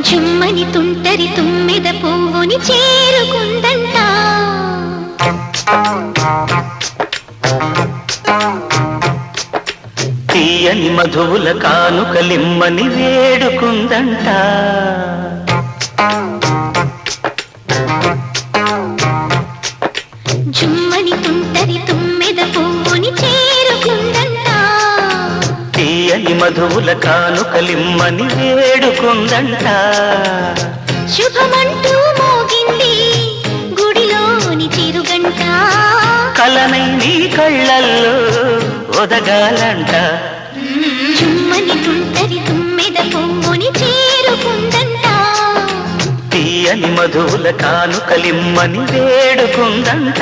జుమ్మని తుంటరి తుమ్మెద పువ్వుని చేరుకుందంట. తీయని మధువుల కానుకలిమ్మని వేడుకుందంట. జుమ్మని తుంటరి తుమ్మెద పువ్వుని చేరుకుందంట. తీయని మధువుల కానుకలిమ్మని వేడుకుందంట. శుభమంటూ మోగింది గుడిలోని చిరుగంట. కలనై నీ కళ్ళల్లో ఒదగాలంట. జుమ్మని తుంటరి తుమ్మెద పువ్వుని చేరుకుందంట. తీయని మధువుల కానుకలిమ్మని వేడుకుందంట.